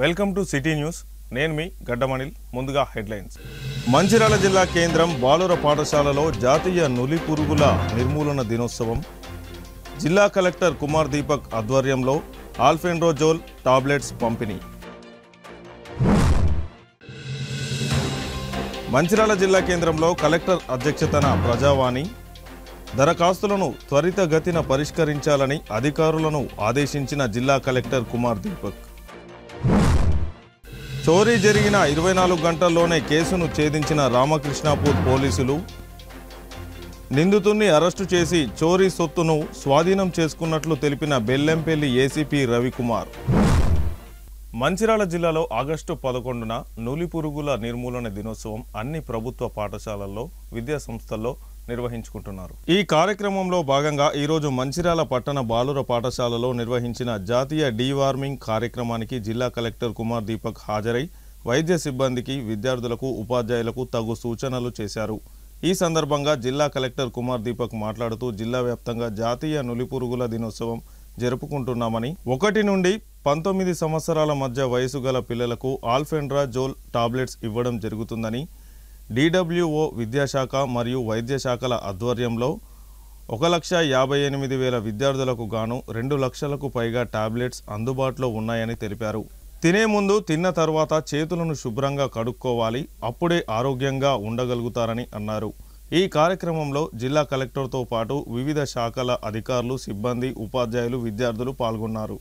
Welcome to city news. నేను మీ గడ్డమణిల్. ముందుగా headlines. Mancherial జిల్లా కేంద్రం బాలుర పాఠశాలలో జాతీయ నులి పురుగుల నిర్మూలన దినోత్సవం. జిల్లా కలెక్టర్ కుమార్ దీపక్ ఆధ్వర్యంలో ఆల్ఫెండ్రోజోల్ టాబ్లెట్స్ పంపిణీ. మంచిర్యాల జిల్లా కేంద్రంలో కలెక్టర్ అధ్యక్షతన ప్రజావాణి. దరఖాస్తులను త్వరితగతిన పరిష్కరించాలని అధికారులను ఆదేశించిన జిల్లా కలెక్టర్ కుమార్ దీపక్. చోరీ జరిగిన 24 గంటల్లోనే కేసును ఛేదించిన రామకృష్ణాపూర్ పోలీసులు. నిందితుడిని అరెస్టు చేసి చోరీ సొత్తును స్వాధీనం చేసుకున్నట్లు తెలిపిన బెల్లంపల్లి ఏసీపీ రవికుమార్. మంచిర్యాల జిల్లాలో ఆగస్టు 11న నులి పురుగుల నిర్మూలన దినోత్సవం అన్ని ప్రభుత్వ పాఠశాలల్లో విద్యా సంస్థల్లో నిర్వహించుకుంటున్నారు. ఈ కార్యక్రమంలో భాగంగా ఈరోజు మంచిర్యాల పట్టణ బాలుర పాఠశాలలో నిర్వహించిన జాతీయ డీవార్మింగ్ కార్యక్రమానికి జిల్లా కలెక్టర్ కుమార్ దీపక్ హాజరై వైద్య సిబ్బందికి, విద్యార్థులకు, ఉపాధ్యాయులకు తగు సూచనలు చేశారు. ఈ సందర్భంగా జిల్లా కలెక్టర్ కుమార్ దీపక్ మాట్లాడుతూ జిల్లా వ్యాప్తంగా జాతీయ నులిపురుగుల దినోత్సవం జరుపుకుంటున్నామని, 1 నుండి 19 సంవత్సరాల మధ్య వయసు గల పిల్లలకు ఆల్ఫెండ్రాజోల్ టాబ్లెట్స్ ఇవ్వడం జరుగుతుందని, DWO విద్యాశాఖ మరియు వైద్య శాఖల ఆధ్వర్యంలో 1,58,000 విద్యార్థులకు గాను 2 లక్షలకు పైగా టాబ్లెట్స్ అందుబాటులో ఉన్నాయని తెలిపారు. తినే ముందు, తిన్న తర్వాత చేతులను శుభ్రంగా కడుక్కోవాలి, అప్పుడే ఆరోగ్యంగా ఉండగలుగుతారని అన్నారు. ఈ కార్యక్రమంలో జిల్లా కలెక్టర్తో పాటు వివిధ శాఖల అధికారులు, సిబ్బంది, ఉపాధ్యాయులు, విద్యార్థులు పాల్గొన్నారు.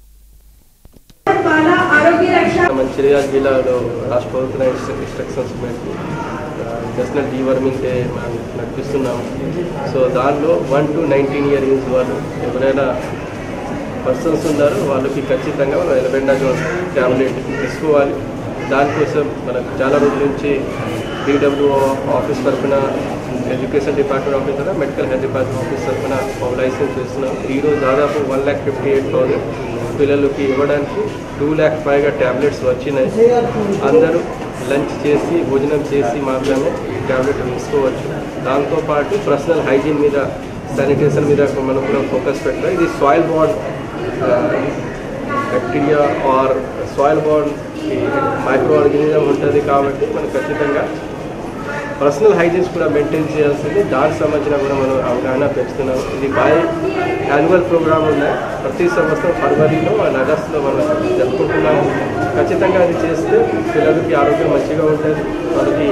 మంచిర్యాల జిల్లాలో రాష్ట్ర ప్రభుత్వ ఇన్స్ట్రక్షన్స్ మేరకు నేషనల్ డీవర్మింగ్ డే మనం నడిపిస్తున్నాము. సో దానిలో 1 to 19 year ఏజ్ వాళ్ళు ఎవరైనా పర్సన్స్ ఉన్నారో వాళ్ళకి ఖచ్చితంగా మనం ఆల్ఫెండ్రాజోల్ ట్యాబ్లెట్ తీసుకోవాలి. దానికోసం మనకు చాలా రోజుల నుంచి DWO ఆఫీస్ తరఫున, ఎడ్యుకేషన్ డిపార్ట్మెంట్ ఆఫీస్ తరఫున, మెడికల్ హెల్త్ డిపార్ట్మెంట్ ఆఫీస్ తరఫున లైసెన్స్ చేస్తున్నాం. ఈరోజు దాదాపు 1,58,000 పిల్లలకి ఇవ్వడానికి 2 lakh పైగా ట్యాబ్లెట్స్ వచ్చినాయి. అందరూ లంచ్ చేసి, భోజనం చేసి మాత్రమే ట్యాబ్లెట్ వేసుకోవచ్చు. దాంతోపాటు పర్సనల్ హైజీన్ మీద, శానిటేషన్ మీద మనం కూడా ఫోకస్ పెట్టాలి. ఇది soil borne bacteria or soil borne microorganism ఉంటుంది కాబట్టి మనం ఖచ్చితంగా పర్సనల్ హైజీన్స్ కూడా మెయింటైన్ చేయాల్సింది. దానికి సంబంధించిన కూడా మనం అవగాహన పెంచుతున్నాం. ఇది యాన్యువల్ ప్రోగ్రామ్ ఉన్నాయి. ప్రతి సంవత్సరం ఫిబ్రవరిలో అండ్ ఆగస్టులో మనం జరుపుకుంటున్నాము. ఖచ్చితంగా అది చేస్తే పిల్లలకి ఆరోగ్యం మంచిగా ఉంటుంది, వాళ్ళకి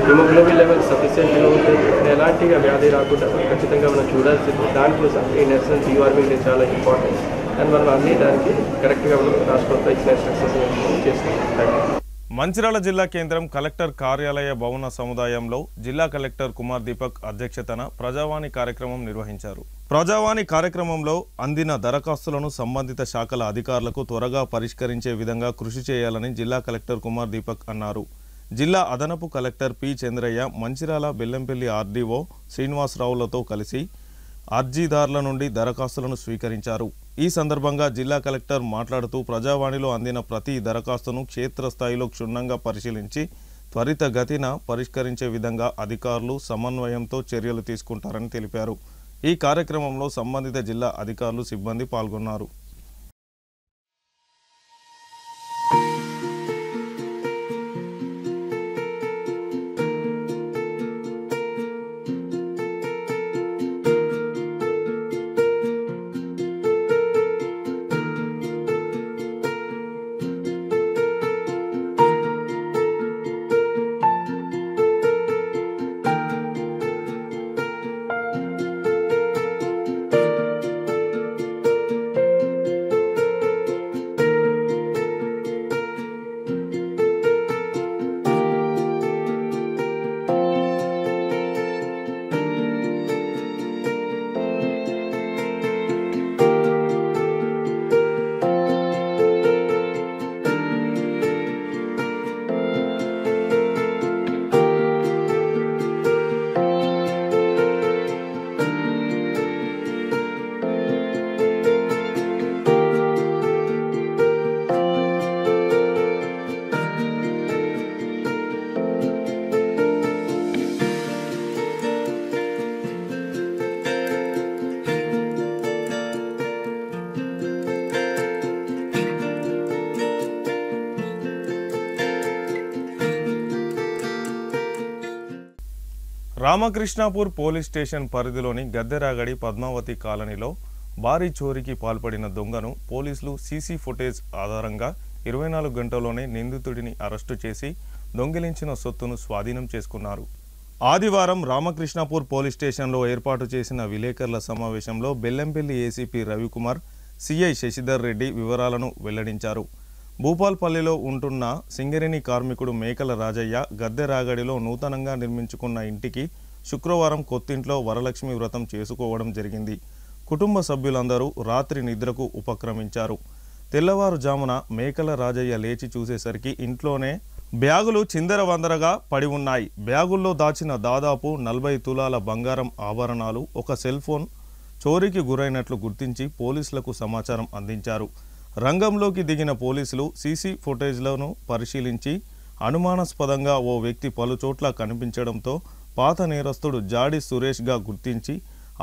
హిమోగ్లోబిన్ లెవెల్ సఫిషియెంట్గా ఉంటుంది, ఎలాంటి వ్యాధి రాకుండా ఖచ్చితంగా మనం చూడాల్సింది. దానికోసం ఈ నేషనల్ డీవార్మింగ్ డే చాలా ఇంపార్టెంట్. అండ్ మనం అన్ని దానికి కరెక్ట్గా మనం రాష్ట్ర ప్రభుత్వం ఇచ్చిన సక్సెస్ చేస్తున్నాం. మంచిర్యాల జిల్లా కేంద్రం కలెక్టర్ కార్యాలయ భవన సముదాయంలో జిల్లా కలెక్టర్ కుమార్ దీపక్ అధ్యక్షతన ప్రజావాణి కార్యక్రమం నిర్వహించారు. ప్రజావాణి కార్యక్రమంలో అందిన దరఖాస్తులను సంబంధిత శాఖల అధికారులకు త్వరగా పరిష్కరించే విధంగా కృషి చేయాలని జిల్లా కలెక్టర్ కుమార్ దీపక్ అన్నారు. జిల్లా అదనపు collector P Chandraiah, Mancherial Bellampalli RDO శ్రీనివాసరావులతో కలిసి అర్జీదారుల నుండి దరఖాస్తులను స్వీకరించారు. ఈ సందర్భంగా జిల్లా కలెక్టర్ మాట్లాడుతూ ప్రజావాణిలో అందిన ప్రతి దరఖాస్తును క్షేత్రస్థాయిలో క్షుణ్ణంగా పరిశీలించి త్వరితగతిన పరిష్కరించే విధంగా అధికారులు సమన్వయంతో చర్యలు తీసుకుంటారని తెలిపారు. ఈ కార్యక్రమంలో సంబంధిత జిల్లా అధికారులు, సిబ్బంది పాల్గొన్నారు. రామకృష్ణాపూర్ పోలీస్ స్టేషన్ పరిధిలోని గద్దెరాగడి పద్మావతి కాలనీలో భారీ చోరీకి పాల్పడిన దొంగను పోలీసులు సీసీ ఫుటేజ్ ఆధారంగా 24 గంటల్లోనే నిందితుడిని అరెస్టు చేసి దొంగిలించిన సొత్తును స్వాధీనం చేసుకున్నారు. ఆదివారం రామకృష్ణాపూర్ పోలీస్ స్టేషన్లో ఏర్పాటు చేసిన విలేకరుల సమావేశంలో బెల్లంపల్లి ఏసీపీ రవికుమార్, సిఐ శశిధర్ రెడ్డి వివరాలను వెల్లడించారు. భూపాల్పల్లిలో ఉంటున్న సింగరేణి కార్మికుడు మేకల రాజయ్య గద్దెరాగడిలో నూతనంగా నిర్మించుకున్న ఇంటికి శుక్రవారం కొత్తింట్లో వరలక్ష్మి వ్రతం చేసుకోవడం జరిగింది. కుటుంబ సభ్యులందరూ రాత్రి నిద్రకు ఉపక్రమించారు. తెల్లవారుజామున మేకల రాజయ్య లేచి చూసేసరికి ఇంట్లోనే బ్యాగులు చిందరవందరగా పడి ఉన్నాయి. బ్యాగుల్లో దాచిన దాదాపు 40 తులాల బంగారం ఆభరణాలు, ఒక సెల్ ఫోన్ చోరీకి గురైనట్లు గుర్తించి పోలీసులకు సమాచారం అందించారు. రంగంలోకి దిగిన పోలీసులు సీసీ ఫుటేజ్లను పరిశీలించి అనుమానాస్పదంగా ఓ వ్యక్తి పలుచోట్ల కనిపించడంతో పాత నేరస్తుడు జాడి సురేష్గా గుర్తించి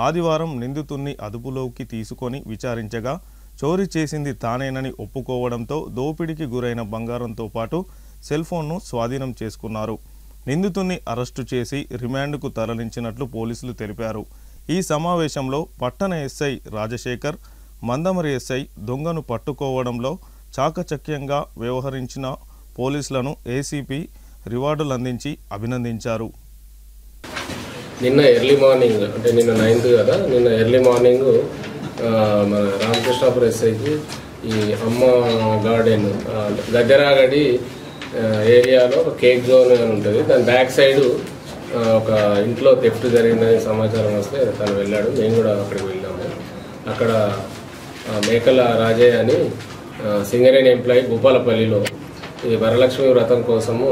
ఆదివారం నిందితుణ్ణి అదుపులోకి తీసుకొని విచారించగా చోరీ చేసింది తానేనని ఒప్పుకోవడంతో దోపిడీకి గురైన బంగారంతో పాటు సెల్ ఫోన్ను స్వాధీనం చేసుకున్నారు. నిందితుణ్ణి అరెస్టు చేసి రిమాండ్కు తరలించినట్లు పోలీసులు తెలిపారు. ఈ సమావేశంలో పట్టణ ఎస్ఐ రాజశేఖర్, మందమరి ఎస్ఐ దొంగను పట్టుకోవడంలో చాకచక్యంగా వ్యవహరించిన పోలీసులను ఏసీపీ రివార్డులు అందించి అభినందించారు. నిన్న ఎర్లీ మార్నింగ్ అంటే నిన్న 9th కదా, నిన్న ఎర్లీ మార్నింగ్ మన రామకృష్ణాపూర్ ఎస్ఐకి ఈ అమ్మ గార్డెన్ గద్దెరాగడి ఏరియాలో ఒక కేక్ జోన్ అని ఉంటుంది. దాని బ్యాక్ సైడ్ ఒక ఇంట్లో థెఫ్ట్ జరిగిందని సమాచారం వస్తే తను వెళ్ళాడు. మేము కూడా అక్కడికి వెళ్ళాము. అక్కడ మేకల రాజయ్య అని సింగరేణి ఎంప్లాయీ భూపాలపల్లిలో ఈ వరలక్ష్మి వ్రతం కోసము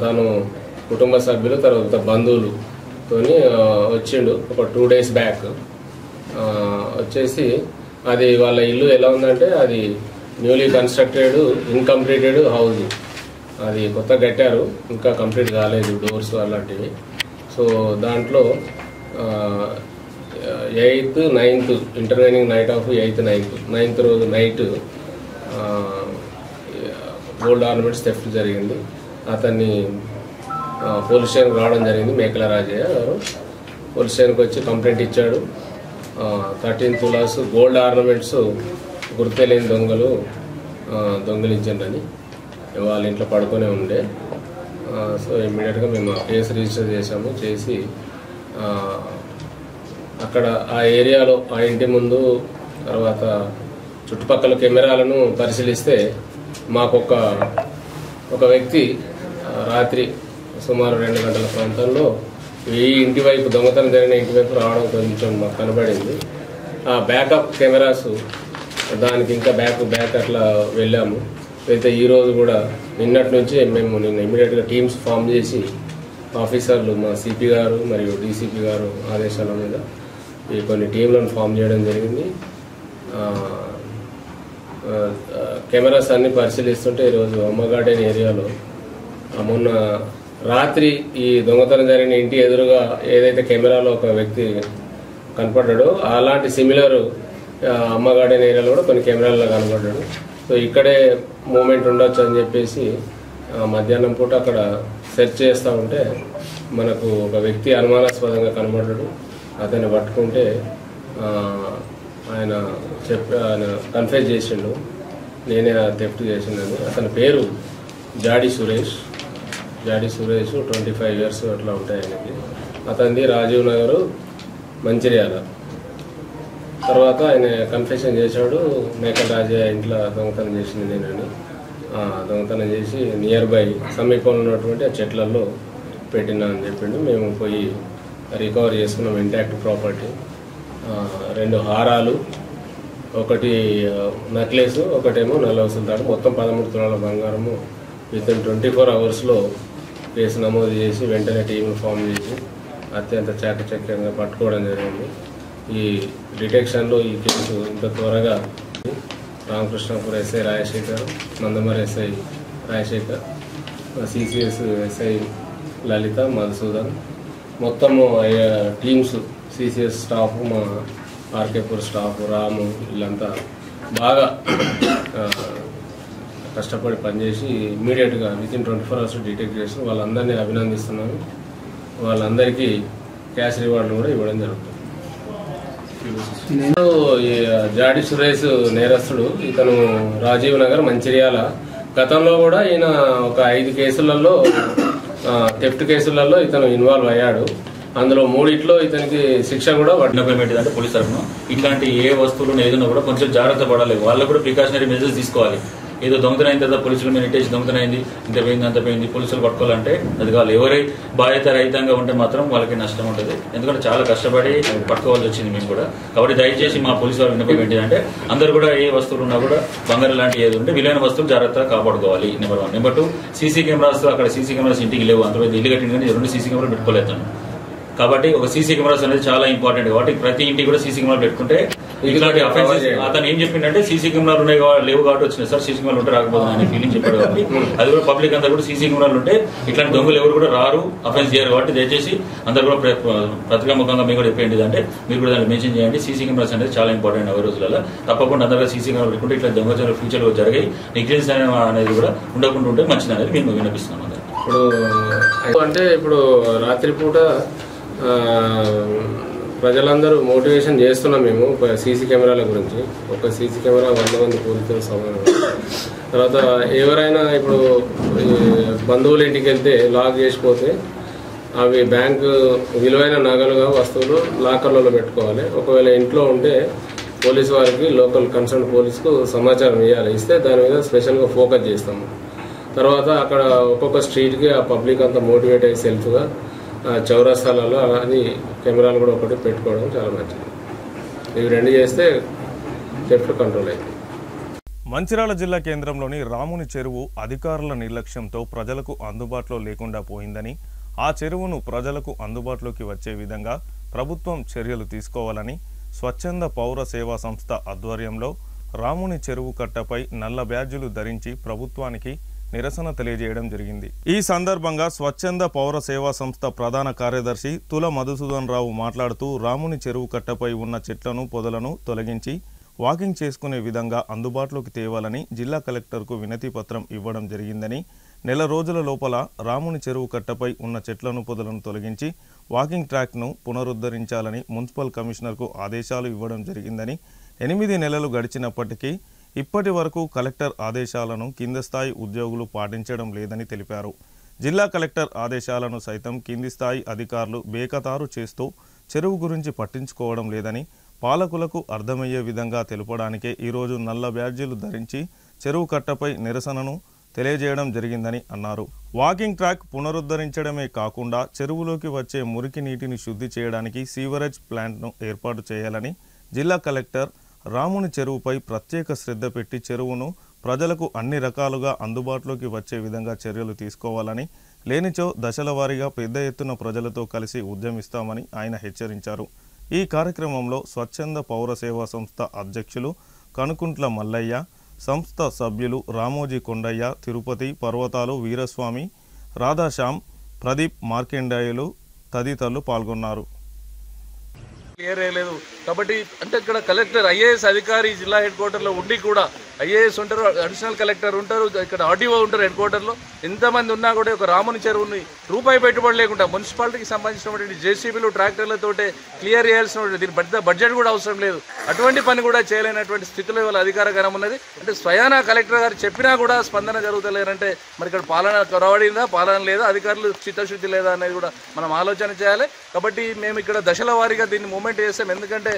తాను కుటుంబ సభ్యులు తర్వాత బంధువులతోని వచ్చిండు. ఒక 2 days బ్యాక్ వచ్చేసి అది వాళ్ళ ఇల్లు ఎలా ఉందంటే అది న్యూలీ కన్స్ట్రక్టెడ్ ఇన్కంప్లీటెడ్ హౌస్. అది కొత్త కట్టారు, ఇంకా కంప్లీట్ కాలేదు డోర్స్ అలాంటివి. సో దాంట్లో 8th, 9th intervening knight of 8th, 9th రోజు నైట్ గోల్డ్ ఆర్నమెంట్స్ థెఫ్ట్ జరిగింది. అతన్ని పోలీస్ స్టేషన్కి రావడం జరిగింది. మేకల రాజయ్య గారు పోలీస్ స్టేషన్కి వచ్చి కంప్లైంట్ ఇచ్చాడు. 13 తులాస్ గోల్డ్ ఆర్నమెంట్స్ గుర్తులేని దొంగలు దొంగిలించండి వాళ్ళ ఇంట్లో పడుకునే ఉండే. సో ఇమ్మీడియట్గా మేము కేసు రిజిస్టర్ చేసాము. చేసి అక్కడ ఆ ఏరియాలో ఆ ఇంటి ముందు తర్వాత చుట్టుపక్కల కెమెరాలను పరిశీలిస్తే మాకు ఒక వ్యక్తి రాత్రి సుమారు 2 గంటల ప్రాంతంలో ఈ ఇంటి వైపు దొంగతనం జరిగిన ఇంటి వైపు రావడం కొంచెం మాకు కనబడింది. ఆ బ్యాకప్ కెమెరాస్ దానికి ఇంకా బ్యాక్ అట్లా వెళ్ళాము. అయితే ఈరోజు కూడా నిన్నటి నుంచి మేము ఇమ్మీడియట్గా టీమ్స్ ఫామ్ చేసి ఆఫీసర్లు మా సిపి గారు మరియు డీసీపీ గారు ఆదేశాల మీద ఈ కొన్ని టీంలను ఫామ్ చేయడం జరిగింది. కెమెరాస్ అన్ని పరిశీలిస్తుంటే ఈరోజు అమ్మ గార్డెన్ ఏరియాలో మొన్న రాత్రి ఈ దొంగతనం జరిగిన ఇంటి ఎదురుగా ఏదైతే కెమెరాలో ఒక వ్యక్తి కనపడ్డాడో అలాంటి సిమిలర్ అమ్మ గార్డెన్ ఏరియాలో కూడా కొన్ని కెమెరాల్లో కనపడ్డాడు. సో ఇక్కడే మూమెంట్ ఉండొచ్చు అని చెప్పేసి మధ్యాహ్నం పూట అక్కడ సెర్చ్ చేస్తూ ఉంటే మనకు ఒక వ్యక్తి అనుమానాస్పదంగా కనబడ్డాడు. అతన్ని పట్టుకుంటే ఆయన కన్ఫెస్ చేసిండు నేనే థెఫ్ట్ చేసిందని. అతని పేరు జాడి సురేష్. 25 years అట్లా ఉంటాయి ఆయనకి. అతనిది రాజీవ్ నగర్ మంచిర్యాల. తర్వాత ఆయన కన్ఫెషన్ చేశాడు మేకల రాజయ్య ఇంట్లో దొంగతనం చేసింది నేనని. దొంగతనం చేసి నియర్ బై సమీపంలో ఉన్నటువంటి ఆ చెట్లలో పెట్టినా అని చెప్పిండు. మేము పోయి రికవర్ చేసుకున్నాం ఇంటాక్ట్ ప్రాపర్టీ. 2 హారాలు, ఒకటి నెక్లెస్, ఒకటేమో నల్లవసలు తాడు, మొత్తం 13 తులాల బంగారము వితిన్ 24 hours కేసు నమోదు చేసి వెంటనే టీంను ఫామ్ చేసి అత్యంత చాకచక్యంగా పట్టుకోవడం జరిగింది. ఈ డిటెక్షన్లో ఈ కేసు ఇంత త్వరగా Ramakrishnapur SI Rajasekhar, Mandamarri SI Rajasekhar, CCS SI Lalitha, Madhusudan, మొత్తము టీమ్స్ సిసిఎస్ స్టాఫ్, మా ఆర్కేపూర్ స్టాఫ్, రాము వీళ్ళంతా బాగా కష్టపడి పనిచేసి ఇమ్మీడియట్గా వితిన్ 24 hours డిటెక్ట్ చేసి వాళ్ళందరినీ అభినందిస్తున్నాను. వాళ్ళందరికీ క్యాష్ రివార్డులు కూడా ఇవ్వడం జరుగుతుంది. జాడి సురేష్ నేరస్తుడు, ఇతను రాజీవ్ నగర్ మంచిర్యాల. గతంలో కూడా ఈయన ఒక 5 కేసులలో థెఫ్ట్ కేసులలో ఇతను ఇన్వాల్వ్ అయ్యాడు. అందులో 3 ఇతనికి శిక్ష కూడా అంటే పోలీస్ తరఫున ఇట్లాంటి ఏ వస్తువులు ఏదైనా కూడా కొంచెం జాగ్రత్త పడాలి. వాళ్ళు కూడా ప్రికాషనరీ మెజర్స్ తీసుకోవాలి. ఏదో దొంగతనైన తర్వాత పోలీసులు మీద నెట్టేసి దొంగతనైంది, ఇంత పోయింది అంత పోయింది, పోలీసులు పట్టుకోవాలంటే అది కాదు. ఎవరి బాధ్యత రహితంగా ఉంటే మాత్రం వాళ్ళకి నష్టం ఉంటుంది. ఎందుకంటే చాలా కష్టపడి పట్టుకోవాల్సి వచ్చింది మేము కూడా. కాబట్టి దయచేసి మా పోలీసు వాళ్ళు విన్నపం ఏంటిదంటే అందరూ కూడా ఏ వస్తువులు ఉన్నా కూడా బంగారం లాంటి ఏది ఉంటే విలువైన వస్తువులు జాగ్రత్తగా కాపాడుకోవాలి. నెంబర్ 1. నెంబర్ 2, సీసీ కెమెరాస్ అక్కడ సీసీ కెమెరాస్ ఇంటికి లేవు. అంతమంది ఇల్లు కట్టింది కానీ 2 సీసీ కెమెరాలు పెట్టుకోలేతాను. కాబట్టి ఒక సీసీ కెమెరాస్ అనేది చాలా ఇంపార్టెంట్. కాబట్టి ప్రతి ఇంటికి కూడా సీసీ కెమెరాలు పెట్టుకుంటే ఇట్లాంటి అఫెన్సెస్ అతను ఏం చెప్పిందంటే సీసీ కెమెరాలు ఉన్నాయి లేవు కాబట్టి వచ్చినాయి సార్, సీసీ కెమెరాలు ఉంటే రాకపోతుంది అనే ఫీలింగ్ చెప్పాడు. కాబట్టి అది కూడా పబ్లిక్ అంతా కూడా సీసీ కెమెరాలు ఉంటే ఇట్లాంటి దొంగలు ఎవరు కూడా రారు, అఫెన్స్ చేయరు. కాబట్టి దయచేసి అందరూ కూడా పత్రికాముఖంగా మీకు కూడా చెప్పేది అంటే మీరు కూడా దాన్ని మెన్షన్ చేయండి. సీసీ కెమెరాస్ అనేది చాలా ఇంపార్టెంట్. 20 రోజులలో తప్పకుండా అందరూ సీసీ కెమెరాలు పెట్టుకుంటే ఇట్లా దొంగ ఫ్యూచర్లో జరిగాయి నెగ్లిజెన్స్ అనేది కూడా ఉండకుండా ఉంటే మంచిది అనేది మేము వినిపిస్తున్నాం. ఇప్పుడు రాత్రిపూట ప్రజలందరూ మోటివేషన్ చేస్తున్నాం మేము సీసీ కెమెరాల గురించి. ఒక సీసీ కెమెరా 100 మంది పోలీసులు సమానం. తర్వాత ఎవరైనా ఇప్పుడు బంధువుల ఇంటికి వెళ్తే లాక్ చేసిపోతే అవి బ్యాంకు విలువైన నగలుగా వస్తువులు లాకర్లలో పెట్టుకోవాలి. ఒకవేళ ఇంట్లో ఉంటే పోలీసు వారికి లోకల్ కన్సర్న్ పోలీసుకు సమాచారం ఇవ్వాలి. ఇస్తే దాని మీద స్పెషల్గా ఫోకస్ చేస్తాము. తర్వాత అక్కడ ఒక్కొక్క స్ట్రీట్కి ఆ పబ్లిక్ అంతా మోటివేట్ అయ్యి సెల్ఫ్గా చౌరస్తాలలో అది కెమెరాలు కూడా ఒకటి పెట్టుకోవడం చాలా మంచిది. ఇవి 2 చేస్తే థెఫ్ట్ కంట్రోల్ అవుతుంది. మంచిర్యాల జిల్లా కేంద్రంలోని రాముని చెరువు అధికారుల నిర్లక్ష్యంతో ప్రజలకు అందుబాటులో లేకుండా పోయిందని, ఆ చెరువును ప్రజలకు అందుబాటులోకి వచ్చే విధంగా ప్రభుత్వం చర్యలు తీసుకోవాలని స్వచ్ఛంద పౌర సేవా సంస్థ ఆధ్వర్యంలో రాముని చెరువు కట్టపై నల్ల బ్యాడ్జీలు ధరించి ప్రభుత్వానికి నిరసన తెలియజేయడం జరిగింది. ఈ సందర్భంగా స్వచ్ఛంద పౌర సేవా సంస్థ ప్రధాన కార్యదర్శి తుల మధుసూదన్ రావు మాట్లాడుతూ రాముని చెరువు కట్టపై ఉన్న చెట్లను పొదలను తొలగించి వాకింగ్ చేసుకునే విధంగా అందుబాటులోకి తేవాలని జిల్లా కలెక్టర్కు వినతి పత్రం ఇవ్వడం జరిగిందని, నెల రోజుల లోపల రాముని చెరువు కట్టపై ఉన్న చెట్లను పొదలను తొలగించి వాకింగ్ ట్రాక్ను పునరుద్ధరించాలని మున్సిపల్ కమిషనర్కు ఆదేశాలు ఇవ్వడం జరిగిందని, 8 నెలలు గడిచినప్పటికీ ఇప్పటి వరకు కలెక్టర్ ఆదేశాలను కింది స్థాయి ఉద్యోగులు పాటించడం లేదని తెలిపారు. జిల్లా కలెక్టర్ ఆదేశాలను సైతం కింది స్థాయి అధికారులు బేఖతారు చేస్తూ చెరువు గురించి పట్టించుకోవడం లేదని, పాలకులకు అర్థమయ్యే విధంగా తెలుపడానికే ఈరోజు నల్ల బ్యాడ్జీలు ధరించి చెరువు కట్టపై నిరసనను తెలియజేయడం జరిగిందని అన్నారు. వాకింగ్ ట్రాక్ పునరుద్ధరించడమే కాకుండా చెరువులోకి వచ్చే మురికి నీటిని శుద్ధి చేయడానికి సీవరేజ్ ప్లాంట్ను ఏర్పాటు చేయాలని జిల్లా కలెక్టర్ రాముని చెరువుపై ప్రత్యేక శ్రద్ధ పెట్టి చెరువును ప్రజలకు అన్ని రకాలుగా అందుబాటులోకి వచ్చే విధంగా చర్యలు తీసుకోవాలని, లేనిచో దశల వారీగా పెద్ద ఎత్తున ప్రజలతో కలిసి ఉద్యమిస్తామని ఆయన హెచ్చరించారు. ఈ కార్యక్రమంలో స్వచ్ఛంద పౌర సేవా సంస్థ అధ్యక్షులు కనుకుంట్ల మల్లయ్య, సంస్థ సభ్యులు రామోజీ కొండయ్య, తిరుపతి, పర్వతాలు వీరస్వామి, రాధాశ్యామ్, ప్రదీప్, మార్కెండాయులు తదితరులు పాల్గొన్నారు. క్లియర్ అయ్యలేదు కాబట్టి అంటే ఇక్కడ కలెక్టర్ ఐఏఎస్ అధికారి జిల్లా హెడ్ క్వార్టర్లో ఉండి కూడా ఐఏఎస్ ఉంటారు, అడిషనల్ కలెక్టర్ ఉంటారు, ఇక్కడ ఆర్డీఓ ఉంటారు హెడ్ క్వార్టర్లో. ఎంతమంది ఉన్నా కూడా ఒక రాముని చెరువుని రూపాయి పెట్టుబడి లేకుండా మున్సిపాలిటీకి సంబంధించినటువంటి జేసీబీలు ట్రాక్టర్లతోటే క్లియర్ చేయాల్సిన దీని బడ్జెట్ కూడా అవసరం లేదు. అటువంటి పని కూడా చేయలేనటువంటి స్థితిలో ఇవాళ అధికారకరం ఉన్నది. అంటే స్వయానా కలెక్టర్ గారు చెప్పినా కూడా స్పందన జరుగుతలేరంటే మరి ఇక్కడ పాలన కొరవడిందా, పాలన లేదా, అధికారులు చిత్తశుద్ధి లేదా అనేది కూడా మనం ఆలోచన చేయాలి. కాబట్టి మేము ఇక్కడ దశల వారీగా దీన్ని మూమెంట్ చేస్తాం. ఎందుకంటే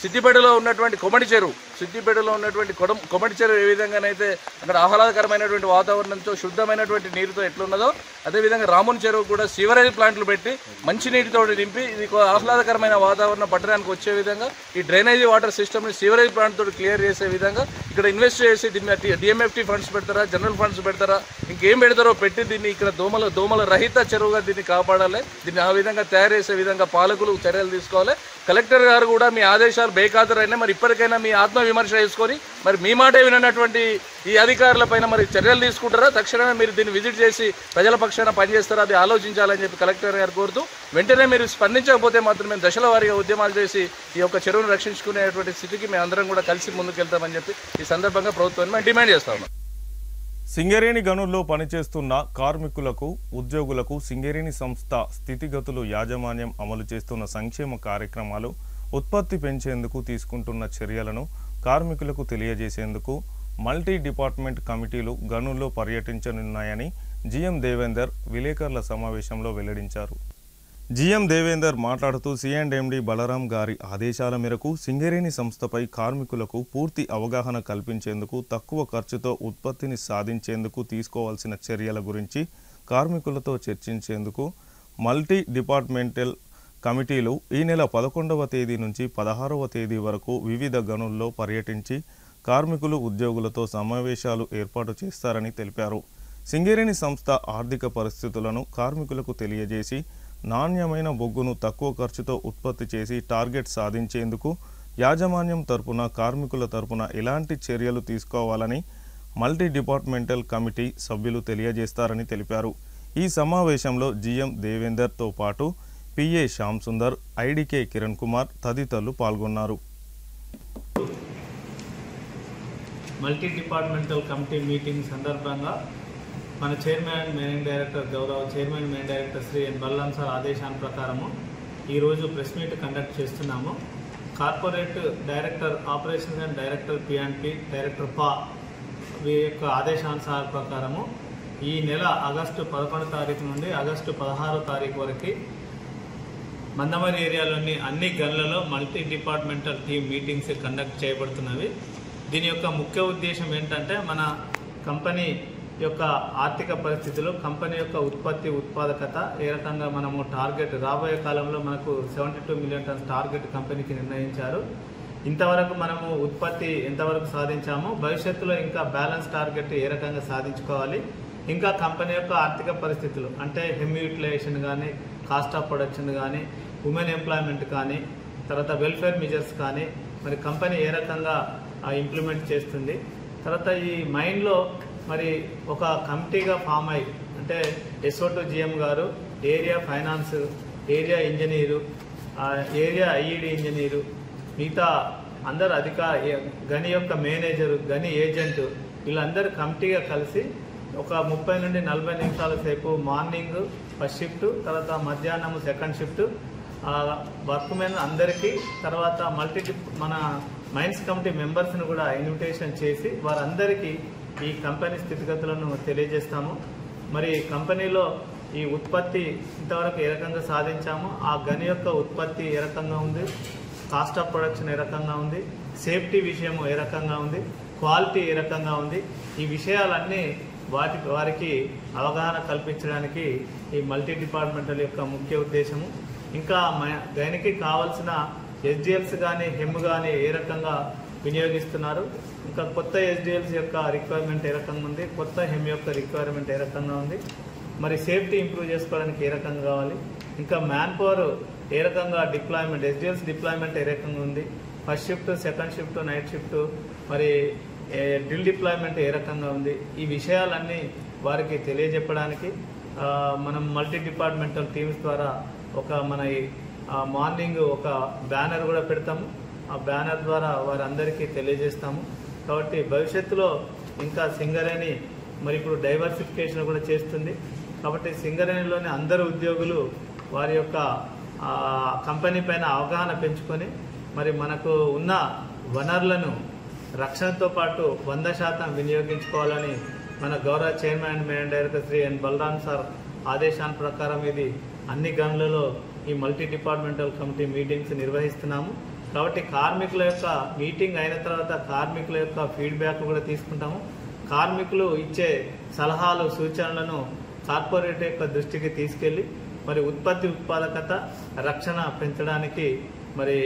సిద్దిపేటలో ఉన్నటువంటి కొమటి చెరువు, సిద్దిపేటలో ఉన్నటువంటి కొమటి చెరువు ఏ విధంగానైతే అక్కడ ఆహ్లాదకరమైనటువంటి వాతావరణంతో శుద్ధమైనటువంటి నీరుతో ఎట్లున్నదో అదేవిధంగా రాముని చెరువు కూడా సీవరేజ్ ప్లాంట్లు పెట్టి మంచి నీటితో నింపి ఇది ఆహ్లాదకరమైన వాతావరణం పట్టడానికి వచ్చే విధంగా ఈ డ్రైనేజీ వాటర్ సిస్టమ్ని సీవరేజ్ ప్లాంట్ తోటి క్లియర్ చేసే విధంగా ఇక్కడ ఇన్వెస్ట్ చేసి దీన్ని డిఎంఎఫ్టీ ఫండ్స్ పెడతారా, జనరల్ ఫండ్స్ పెడతారా, ఇంకేం పెడతారో పెట్టి దీన్ని ఇక్కడ దోమల రహిత చెరువుగా దీన్ని కాపాడాలి. దీన్ని ఆ విధంగా తయారు చేసే విధంగా పాలకులు చర్యలు తీసుకోవాలి. కలెక్టర్ గారు కూడా మీ ఆదేశాలు బేఖాతరైనా మరి ఇప్పటికైనా మీ ఆత్మ విమర్శ చేసుకొని మరి మీ మాటే వినటువంటి ఈ అధికారుల పైన మరి చర్యలు తీసుకుంటారా, తక్షణమే మీరు దీన్ని విజిట్ చేసి ప్రజల పక్షాన పనిచేస్తారా, అది ఆలోచించాలని చెప్పి కలెక్టర్ గారు కోరుతూ వెంటనే మీరు స్పందించకపోతే మాత్రం మేము దశల వారీగా ఉద్యమాలు చేసి ఈ యొక్క చెరువును రక్షించుకునేటువంటి స్థితికి మేము అందరం కూడా కలిసి ముందుకెళ్తామని చెప్పి ఈ సందర్భంగా ప్రభుత్వాన్ని మేము డిమాండ్ చేస్తాము. సింగరేణి గనుల్లో పనిచేస్తున్న కార్మికులకు ఉద్యోగులకు సింగరేణి సంస్థ స్థితిగతులు యాజమాన్యం అమలు చేస్తున్న సంక్షేమ కార్యక్రమాలు ఉత్పత్తి పెంచేందుకు తీసుకుంటున్న చర్యలను కార్మికులకు తెలియజేసేందుకు మల్టీ డిపార్ట్మెంట్ కమిటీలు గనుల్లో పర్యటించనున్నాయని జీఎం దేవేందర్ విలేకరుల సమావేశంలో వెల్లడించారు. జీఎం దేవేందర్ మాట్లాడుతూ సిఎండ్ఎండి బలరాం గారి ఆదేశాల మేరకు సింగరేణి సంస్థపై కార్మికులకు పూర్తి అవగాహన కల్పించేందుకు తక్కువ ఖర్చుతో ఉత్పత్తిని సాధించేందుకు తీసుకోవాల్సిన చర్యల గురించి కార్మికులతో చర్చించేందుకు మల్టీ డిపార్ట్మెంటల్ కమిటీలు ఈ నెల 11వ తేదీ నుంచి 16వ తేదీ వరకు వివిధ గనుల్లో పర్యటించి కార్మికులు ఉద్యోగులతో సమావేశాలు ఏర్పాటు చేస్తారని తెలిపారు. సింగరేణి సంస్థ ఆర్థిక పరిస్థితులను కార్మికులకు తెలియజేసి నాణ్యమైన బొగ్గును తక్కువ ఖర్చుతో ఉత్పత్తి చేసి టార్గెట్ సాధించేందుకు యాజమాన్యం తరపున కార్మికుల తరపున ఎలాంటి చర్యలు తీసుకోవాలని మల్టీ డిపార్ట్మెంటల్ కమిటీ సభ్యులు తెలియజేస్తారని తెలిపారు. ఈ సమావేశంలో జీఎం దేవేందర్తో పాటు పిఏ శ్యామ్ సుందర్, ఐడికే కిరణ్ కుమార్ తదితరులు పాల్గొన్నారు. మల్టీ డిపార్ట్మెంటల్ కమిటీ మీటింగ్ సందర్భంగా మన చైర్మన్ మేనేజింగ్ డైరెక్టర్ గౌరవ chairman managing director Shri N Balram sir ఆదేశాల ప్రకారము ఈరోజు ప్రెస్ మీట్ కండక్ట్ చేస్తున్నాము. Corporate director operations and director P&P director పా వీరి యొక్క ఆదేశానుసార ప్రకారము ఈ నెల ఆగస్టు 11వ తారీఖు నుండి ఆగస్టు 16వ తారీఖు వరకు మందమరి ఏరియాలోని అన్ని గన్లలో multi departmental team meetings conduct చేయబడుతున్నవి. దీని యొక్క ముఖ్య ఉద్దేశం ఏంటంటే మన కంపెనీ యొక్క ఆర్థిక పరిస్థితులు, కంపెనీ యొక్క ఉత్పత్తి ఉత్పాదకత ఏ రకంగా మనము టార్గెట్ రాబోయే కాలంలో మనకు 72 మిలియన్ టన్స్ టార్గెట్ కంపెనీకి నిర్ణయించారు. ఇంతవరకు మనము ఉత్పత్తి ఎంతవరకు సాధించాము, భవిష్యత్తులో ఇంకా బ్యాలెన్స్ టార్గెట్ ఏ రకంగా సాధించుకోవాలి, ఇంకా కంపెనీ యొక్క ఆర్థిక పరిస్థితులు అంటే హెమ్ యూటిలైజేషన్ కానీ, కాస్ట్ ఆఫ్ ప్రొడక్షన్ కానీ, ఉమెన్ ఎంప్లాయ్మెంట్ కానీ, తర్వాత వెల్ఫేర్ మెజర్స్ కానీ మరి కంపెనీ ఏ రకంగా ఇంప్లిమెంట్ చేస్తుంది. తర్వాత ఈ మైండ్లో మరి ఒక కమిటీగా ఫామ్ అయ్యి అంటే SO2 GM గారు, area finance, area engineer, area IED engineer, మిగతా అందరు గని యొక్క మేనేజరు, గని ఏజెంటు వీళ్ళందరూ కమిటీగా కలిసి ఒక 30 నుండి 40 నిమిషాల సేపు మార్నింగ్ ఫస్ట్ షిఫ్ట్, తర్వాత మధ్యాహ్నం సెకండ్ షిఫ్ట్ వర్క్ మెన్ అందరికీ, తర్వాత మన మైన్స్ కమిటీ మెంబర్స్ని కూడా ఇన్విటేషన్ చేసి వారందరికీ ఈ కంపెనీ స్థితిగతులను తెలియజేస్తాము. మరి కంపెనీలో ఈ ఉత్పత్తి ఇంతవరకు ఏ రకంగా సాధించాము, ఆ గని యొక్క ఉత్పత్తి ఏ రకంగా ఉంది, కాస్ట్ ఆఫ్ ప్రొడక్షన్ ఏ రకంగా ఉంది, సేఫ్టీ విషయం ఏ రకంగా ఉంది, క్వాలిటీ ఏ రకంగా ఉంది, ఈ విషయాలన్నీ వారికి అవగాహన కల్పించడానికి ఈ మల్టీ డిపార్ట్మెంటల్ యొక్క ముఖ్య ఉద్దేశము. ఇంకా గనికి కావాల్సిన SDLs కానీ హెమ్ కానీ ఏ రకంగా వినియోగిస్తున్నారు, ఇంకా కొత్త SDLs యొక్క రిక్వైర్మెంట్ ఏ రకంగా ఉంది, కొత్త హెమ్ యొక్క రిక్వైర్మెంట్ ఏ రకంగా ఉంది, మరి సేఫ్టీ ఇంప్రూవ్ చేసుకోవడానికి ఏ రకంగా కావాలి, ఇంకా మ్యాన్ పవర్ ఏ రకంగా డిప్లాయ్మెంట్, SDLs డిప్లాయ్మెంట్ ఏ రకంగా ఉంది, first shift, second shift, night shift, మరి డ్రిల్ డిప్లాయ్మెంట్ ఏ రకంగా ఉంది, ఈ విషయాలన్నీ వారికి తెలియజెప్పడానికి మనం మల్టీ డిపార్ట్మెంటల్ టీమ్స్ ద్వారా మన మార్నింగ్ ఒక బ్యానర్ కూడా పెడతాము. ఆ బ్యానర్ ద్వారా వారందరికీ తెలియజేస్తాము. కాబట్టి భవిష్యత్తులో ఇంకా సింగరేణి మరి ఇప్పుడు డైవర్సిఫికేషన్ కూడా చేస్తుంది. కాబట్టి సింగరేణిలోని అందరు ఉద్యోగులు వారి యొక్క కంపెనీ పైన అవగాహన పెంచుకొని మరి మనకు ఉన్న వనరులను రక్షణతో పాటు 100% వినియోగించుకోవాలని మన గౌరవ chairman and managing director Shri N Balram sir ఆదేశాల ప్రకారం ఇది అన్ని గనులలో ఈ మల్టీ డిపార్ట్మెంటల్ కమిటీ మీటింగ్స్ నిర్వహిస్తున్నాము. కాబట్టి కార్మికుల యొక్క మీటింగ్ అయిన తర్వాత కార్మికుల యొక్క ఫీడ్బ్యాక్ కూడా తీసుకుంటాము. కార్మికులు ఇచ్చే సలహాలు సూచనలను కార్పొరేట్ యొక్క దృష్టికి తీసుకెళ్లి మరి ఉత్పత్తి ఉత్పాదకత రక్షణ పెంచడానికి మరి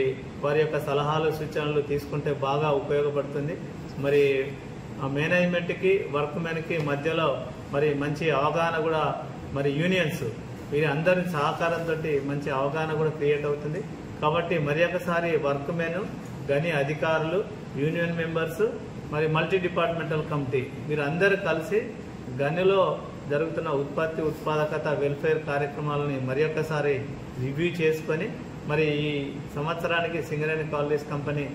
వారి యొక్క సలహాలు సూచనలు తీసుకుంటే బాగా ఉపయోగపడుతుంది. మరి మేనేజ్మెంట్కి వర్క్ మెన్కి మధ్యలో మరి మంచి అవగాహన కూడా మరి యూనియన్స్ వీరి అందరి సహకారంతో మంచి అవగాహన కూడా క్రియేట్ అవుతుంది. కాబట్టి మరి ఒకసారి వర్క్ మెన్, గని అధికారులు, యూనియన్ మెంబర్స్, మరి మల్టీ డిపార్ట్మెంటల్ కమిటీ వీరందరూ కలిసి గనిలో జరుగుతున్న ఉత్పత్తి ఉత్పాదకత వెల్ఫేర్ కార్యక్రమాలని మరి ఒకసారి రివ్యూ చేసుకొని మరి ఈ సంవత్సరానికి సింగరేణి కాలనీస్ కంపెనీ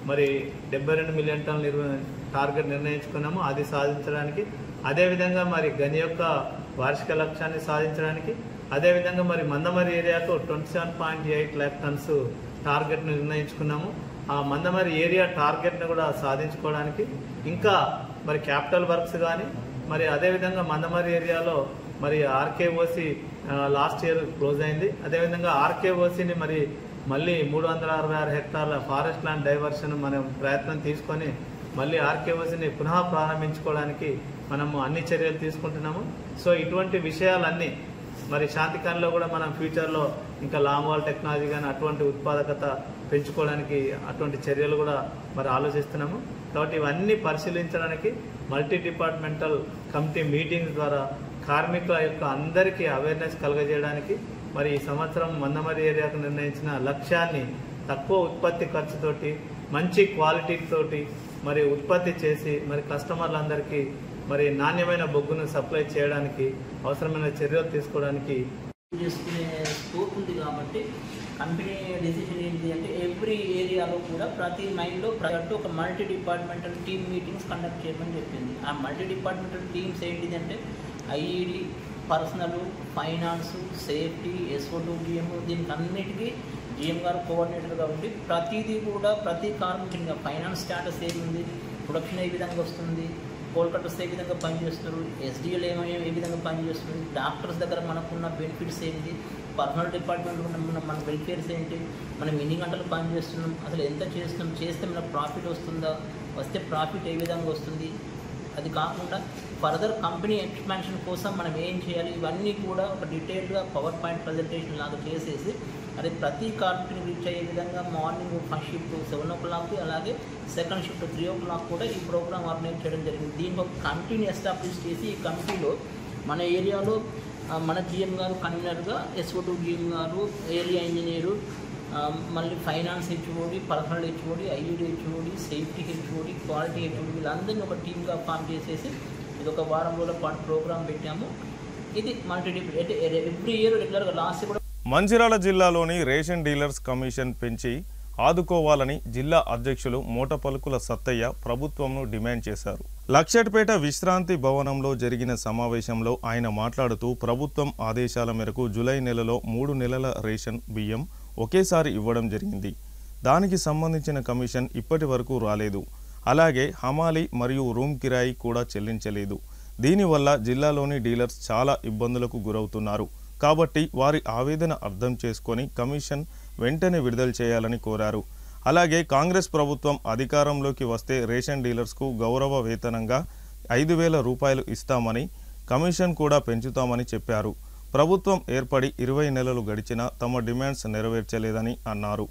మరి 72 మిలియన్ టన్నుల టార్గెట్ నిర్ణయించుకున్నాము. అది సాధించడానికి, అదేవిధంగా మరి గని యొక్క వార్షిక లక్ష్యాన్ని సాధించడానికి, అదేవిధంగా మరి మందమరి ఏరియాకు 27.8 lakh టన్స్ టార్గెట్ను నిర్ణయించుకున్నాము. ఆ మందమరి ఏరియా టార్గెట్ను కూడా సాధించుకోవడానికి, ఇంకా మరి క్యాపిటల్ వర్క్స్ కానీ, మరి అదేవిధంగా మందమరి ఏరియాలో మరి ఆర్కేఓసి లాస్ట్ ఇయర్ క్లోజ్ అయింది. అదేవిధంగా ఆర్కేఓసిని మరి మళ్ళీ 366 హెక్టార్ల ఫారెస్ట్ ల్యాండ్ డైవర్షన్ మనం ప్రయత్నం తీసుకొని మళ్ళీ ఆర్కేఓసిని పునః ప్రారంభించుకోవడానికి మనము అన్ని చర్యలు తీసుకుంటున్నాము. సో ఇటువంటి విషయాలన్నీ మరి శాంతికాన్లో కూడా మనం ఫ్యూచర్లో ఇంకా లాంగ్ వాల్ టెక్నాలజీ కానీ అటువంటి ఉత్పాదకత పెంచుకోవడానికి అటువంటి చర్యలు కూడా మరి ఆలోచిస్తున్నాము. కాబట్టి ఇవన్నీ పరిశీలించడానికి మల్టీ డిపార్ట్మెంటల్ కమిటీ మీటింగ్స్ ద్వారా కార్మికుల యొక్క అందరికీ అవేర్నెస్ కలుగజేయడానికి మరి ఈ సంవత్సరం మందమరి ఏరియాకు నిర్ణయించిన లక్ష్యాన్ని తక్కువ ఉత్పత్తి ఖర్చుతోటి మంచి క్వాలిటీతోటి మరి ఉత్పత్తి చేసి మరి కస్టమర్లందరికీ మరి నాణ్యమైన బొగ్గును సప్లై చేయడానికి అవసరమైన చర్యలు తీసుకోవడానికి చేసుకునే స్కోప్ ఉంది. కాబట్టి కంపెనీ డెసిషన్ ఏంటి అంటే ఎవ్రీ ఏరియాలో కూడా ప్రతి మైండ్లో ప్రతి ఒక multi departmental team meetings conduct చేయమని చెప్పింది. ఆ మల్టీ డిపార్ట్మెంటల్ టీమ్స్ ఏంటిది అంటే IED, personal, finance, safety, SO2GM, దీనికి అన్నిటికీ GM గారు కోఆర్డినేటర్గా ఉండి ప్రతిదీ కూడా ప్రతి కార్మికునిగా ఫైనాన్స్ స్టాటస్ ఏముంది, ప్రొడక్షన్ ఏ విధంగా వస్తుంది, కోల్కట్టర్స్ ఏ విధంగా పనిచేస్తారు, SDL ఏ విధంగా పనిచేస్తుంది, డాక్టర్స్ దగ్గర మనకున్న బెనిఫిట్స్ ఏంటి, పర్సనల్ డిపార్ట్మెంట్ మన వెల్ఫేర్స్ ఏంటి, మనం ఎన్ని గంటలు పని చేస్తున్నాం, అసలు ఎంత చేస్తున్నాం, చేస్తే మనకు ప్రాఫిట్ వస్తుందా, వస్తే ప్రాఫిట్ ఏ విధంగా వస్తుంది, అది కాకుండా ఫర్దర్ కంపెనీ ఎక్స్పాన్షన్ కోసం మనం ఏం చేయాలి, ఇవన్నీ కూడా ఒక డీటెయిల్డ్గా పవర్ పాయింట్ ప్రజెంటేషన్ లాగా చేసేసి అది ప్రతి కార్మికుని రీచ్ అయ్యే విధంగా మార్నింగ్ ఫస్ట్ షిఫ్ట్ 7 o'clock, అలాగే సెకండ్ షిఫ్ట్ 3 o'clock కూడా ఈ ప్రోగ్రామ్ ఆర్గనైజ్ చేయడం జరిగింది. దీనికి ఒక కమిటీని ఎస్టాబ్లిష్ చేసి ఈ కమిటీలో మన ఏరియాలో మన GM గారు కన్వీనర్గా, SO2GM గారు, ఏరియా ఇంజనీరు, మళ్ళీ finance HOD, personal HOD, IED HOD, safety HOD, quality HOD వీళ్ళందరినీ ఒక టీమ్గా ఫామ్ చేసేసి ఇది ఒక వారం రోజుల పాటు ప్రోగ్రామ్ పెట్టాము. ఇది మల్టీ ఎవ్రీ ఇయర్ రెగ్యులర్గా లాస్ట్ కూడా. మంచిర్యాల జిల్లాలోని రేషన్ డీలర్స్ కమిషన్ పెంచి ఆదుకోవాలని జిల్లా అధ్యక్షులు మోటపలుకుల సత్తయ్య ప్రభుత్వంను డిమాండ్ చేశారు. లక్షట్పేట విశ్రాంతి భవనంలో జరిగిన సమావేశంలో ఆయన మాట్లాడుతూ ప్రభుత్వం ఆదేశాల మేరకు జూలై నెలలో 3 నెలల రేషన్ బియ్యం ఒకేసారి ఇవ్వడం జరిగింది. దానికి సంబంధించిన కమిషన్ ఇప్పటి వరకు రాలేదు. అలాగే హమాలి మరియు రూమ్ కిరాయి కూడా చెల్లించలేదు. దీనివల్ల జిల్లాలోని డీలర్స్ చాలా ఇబ్బందులకు గురవుతున్నారు. కాబట్టి వారి ఆవేదన అర్థం చేసుకొని కమిషన్ వెంటనే విడుదల చేయాలని కోరారు. అలాగే కాంగ్రెస్ ప్రభుత్వం అధికారంలోకి వస్తే రేషన్ డీలర్స్కు గౌరవ వేతనంగా 5,000 రూపాయలు ఇస్తామని, కమిషన్ కూడా పెంచుతామని చెప్పారు. ప్రభుత్వం ఏర్పడి 20 నెలలు గడిచినా తమ డిమాండ్స్ నెరవేర్చలేదని అన్నారు.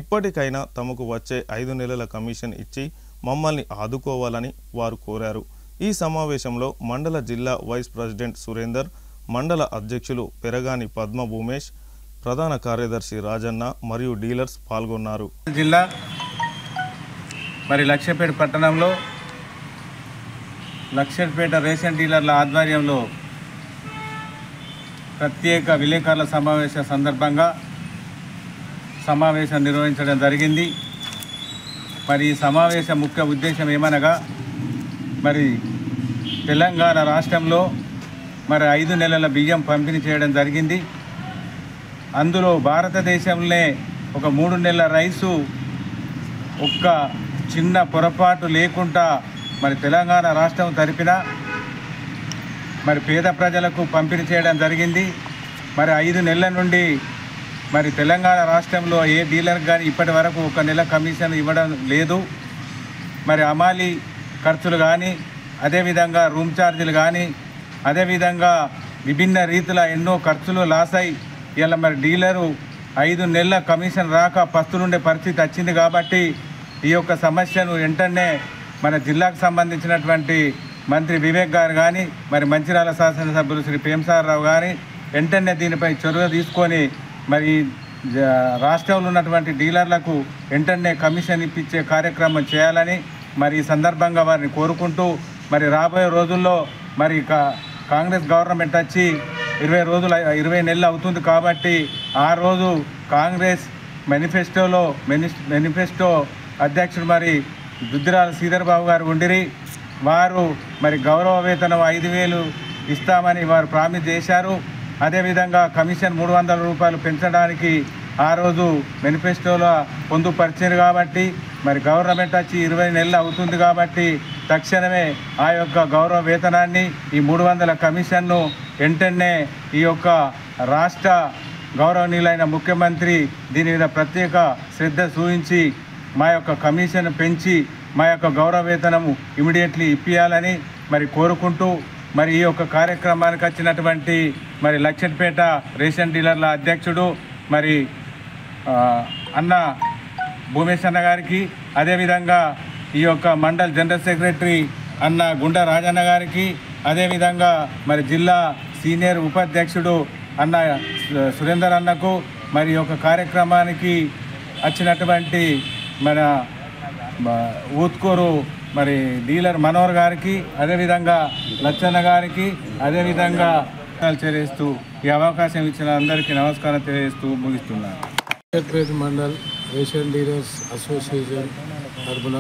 ఇప్పటికైనా తమకు వచ్చే 5 నెలల కమిషన్ ఇచ్చి మమ్మల్ని ఆదుకోవాలని వారు కోరారు. ఈ సమావేశంలో మండల జిల్లా వైస్ ప్రెసిడెంట్ సురేందర్, మండల అధ్యక్షులు పెరగాని పద్మ భూమేష్, ప్రధాన కార్యదర్శి రాజన్న మరియు డీలర్స్ పాల్గొన్నారు. జిల్లా మరి లక్షపేట పట్టణంలో లక్షపేట రేషన్ డీలర్ల ఆధ్వర్యంలో ప్రత్యేక విలేకరుల సమావేశ సందర్భంగా సమావేశం నిర్వహించడం జరిగింది. మరి ఈ సమావేశ ముఖ్య ఉద్దేశం ఏమనగా మరి తెలంగాణ రాష్ట్రంలో మరి 5 నెలల బియ్యం పంపిణీ చేయడం జరిగింది. అందులో భారతదేశంలోనే ఒక 3 నెలల రైసు ఒక్క చిన్న పొరపాటు లేకుండా మరి తెలంగాణ రాష్ట్రం తరపున మరి పేద ప్రజలకు పంపిణీ చేయడం జరిగింది. మరి 5 నెలల నుండి మరి తెలంగాణ రాష్ట్రంలో ఏ డీలర్ కానీ ఇప్పటి వరకు 1 నెల కమిషన్ ఇవ్వడం లేదు. మరి అమాలి ఖర్చులు కానీ, అదేవిధంగా రూమ్ ఛార్జీలు కానీ, అదేవిధంగా విభిన్న రీతిలో ఎన్నో ఖర్చులు లాస్ అయి ఇలా మరి డీలరు 5 నెలల కమిషన్ రాక పస్తులుండే పరిస్థితి వచ్చింది. కాబట్టి ఈ యొక్క సమస్యను వెంటనే మన జిల్లాకు సంబంధించినటువంటి మంత్రి వివేక్ గారు కానీ, మరి మంచిర్యాల శాసనసభ్యులు శ్రీ ప్రేమసాగర్ రావు గారి వెంటనే దీనిపై చొరవ తీసుకొని మరి రాష్ట్రంలో ఉన్నటువంటి డీలర్లకు వెంటనే కమిషన్ ఇప్పించే కార్యక్రమం చేయాలని మరి ఈ సందర్భంగా వారిని కోరుకుంటూ, మరి రాబోయే రోజుల్లో మరి కాంగ్రెస్ గవర్నమెంట్ వచ్చి 20 నెలలు అవుతుంది. కాబట్టి ఆ రోజు కాంగ్రెస్ మేనిఫెస్టో అధ్యక్షుడు మరి దుద్దిరాల శ్రీధర్ బాబు గారు ఉండిరి. వారు మరి గౌరవ వేతనం 5,000 ఇస్తామని వారు ప్రామిస్ చేశారు. అదేవిధంగా కమిషన్ 300 రూపాయలు పెంచడానికి ఆ రోజు మేనిఫెస్టోలో పొందుపరిచారు. కాబట్టి మరి గవర్నమెంట్ వచ్చి 20 నెలలు అవుతుంది కాబట్టి తక్షణమే ఆ యొక్క గౌరవ వేతనాన్ని ఈ 300 కమిషన్ను వెంటనే ఈ యొక్క రాష్ట్ర గౌరవనీయులైన ముఖ్యమంత్రి దీని మీద ప్రత్యేక శ్రద్ధ చూపించి మా యొక్క కమిషన్ పెంచి మా యొక్క గౌరవ వేతనము ఇమీడియట్లీ ఇప్పియాలని మరి కోరుకుంటూ మరి ఈ యొక్క కార్యక్రమానికి వచ్చినటువంటి మరి లక్షట్పేట రేషన్ డీలర్ల అధ్యక్షుడు మరి అన్న భూమేష్ అన్న గారికి, అదేవిధంగా ఈ యొక్క మండల్ జనరల్ సెక్రటరీ అన్న గుండా రాజన్న గారికి, అదేవిధంగా మరి జిల్లా సీనియర్ ఉపాధ్యక్షుడు అన్న సురేందర్ అన్నకు, మరి ఈ యొక్క కార్యక్రమానికి వచ్చినటువంటి మన ఊత్కూరు మరి డీలర్ మనోహర్ గారికి, అదేవిధంగా లచ్చన్న గారికి, అదేవిధంగా తెలియజేస్తూ ఈ అవకాశం ఇచ్చిన అందరికీ నమస్కారం తెలియజేస్తూ ముగిస్తున్నాను. మండల్ రేషన్ డీలర్స్ అసోసియేషన్ తరఫున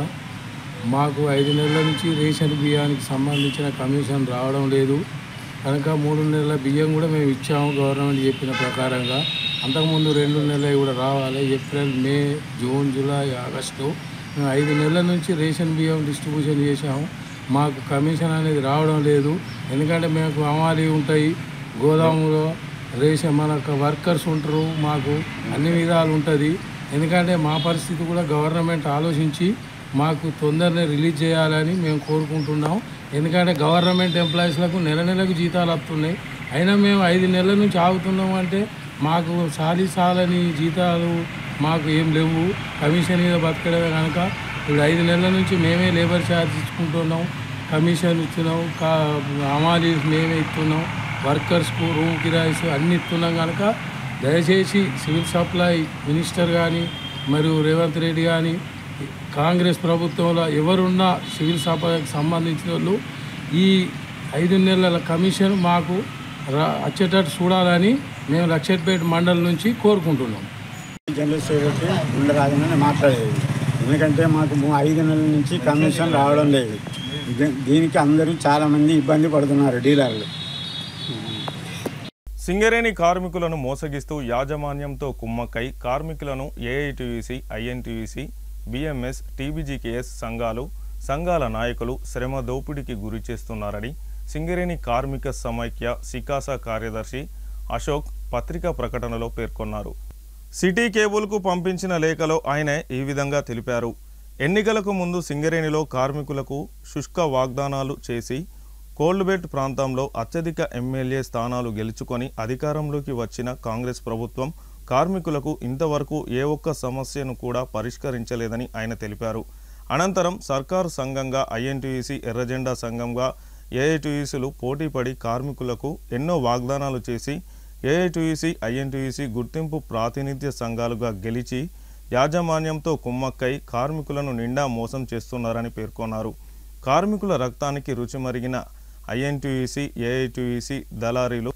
మాకు 5 నెలల నుంచి రేషన్ బియ్యానికి సంబంధించిన కమిషన్ రావడం లేదు కనుక 3 నెలల బియ్యం కూడా మేము ఇచ్చాము గవర్నమెంట్ చెప్పిన ప్రకారంగా. అంతకుముందు 2 నెలలు కూడా రావాలి. ఏప్రిల్, మే, జూన్, జూలై, ఆగస్టు మేము 5 నెలల నుంచి రేషన్ బియ్యం డిస్ట్రిబ్యూషన్ చేసాము. మాకు కమిషన్ అనేది రావడం లేదు. ఎందుకంటే మాకు అమాలి ఉంటాయి, గోదాములో రేషన్ మనకు వర్కర్స్ ఉంటారు, మాకు అన్ని విధాలు ఉంటుంది. ఎందుకంటే మా పరిస్థితి కూడా గవర్నమెంట్ ఆలోచించి మాకు తొందరనే రిలీజ్ చేయాలని మేము కోరుకుంటున్నాం. ఎందుకంటే గవర్నమెంట్ ఎంప్లాయీస్లకు నెలకు జీతాలు వస్తున్నాయి. అయినా మేము 5 నెలల నుంచి ఆగుతున్నాం అంటే మాకు సాలని జీతాలు మాకు ఏం లేవు. కమిషన్ మీద బతకడమే కనుక ఇప్పుడు 5 నెలల నుంచి మేమే లేబర్ ఛార్జ్ ఇచ్చుకుంటున్నాం, కమిషన్ ఇస్తున్నాం, అమాలి మేమే ఇస్తున్నాం, వర్కర్స్కు రూమ్ కిరాయిస్ అన్నీ ఇస్తున్నాం. కనుక దయచేసి సివిల్ సప్లై మినిస్టర్ కానీ మరియు రేవంత్ రెడ్డి కానీ కాంగ్రెస్ ప్రభుత్వంలో ఎవరున్నా సివిల్ సప్లైకి సంబంధించిన వాళ్ళు ఈ 5 నెలల కమిషన్ మాకు వచ్చేటట్టు చూడాలని మేము లక్షట్పేట మండలం నుంచి కోరుకుంటున్నాం. జనరల్ సెక్రటరీ ఉండరాజనే మాట్లాడేది. ఎందుకంటే మాకు 5 నెలల నుంచి కమిషన్ రావడం లేదు. దీనికి అందరూ చాలామంది ఇబ్బంది పడుతున్నారు డీలర్లు. సింగరేణి కార్మికులను మోసగిస్తూ యాజమాన్యంతో కుమ్మక్కై కార్మికులను ఏఐటీయూసీ, ఐఎన్టీయూసీ, బిఎంఎస్, టీబీజీకేఎస్ సంఘాల నాయకులు శ్రమ దోపిడీకి గురి చేస్తున్నారని సింగరేణి కార్మిక సమైక్య సికాసా కార్యదర్శి అశోక్ పత్రికా ప్రకటనలో పేర్కొన్నారు. సిటీ కేబుల్కు పంపించిన లేఖలో ఆయన ఈ విధంగా తెలిపారు. ఎన్నికలకు ముందు సింగరేణిలో కార్మికులకు శుష్క వాగ్దానాలు చేసి కోల్డ్బెల్ట్ ప్రాంతంలో అత్యధిక ఎమ్మెల్యే స్థానాలు గెలుచుకొని అధికారంలోకి వచ్చిన కాంగ్రెస్ ప్రభుత్వం కార్మికులకు ఇంతవరకు ఏ ఒక్క సమస్యను కూడా పరిష్కరించలేదని ఆయన తెలిపారు. అనంతరం సర్కారు సంఘంగా ఐఎన్టీయూసీ, ఎర్రజెండా సంఘంగా ఏఐటీయూసీలు పోటీపడి కార్మికులకు ఎన్నో వాగ్దానాలు చేసి ఏఐటీయూసీ, ఐఎన్టీయూసీ గుర్తింపు ప్రాతినిధ్య సంఘాలుగా గెలిచి యాజమాన్యంతో కుమ్మక్కై కార్మికులను నిండా మోసం చేస్తున్నారని పేర్కొన్నారు. కార్మికుల రక్తానికి రుచి మరిగిన ఐఎన్టీయూసీ, ఏఐటీయూసీ దళారీలు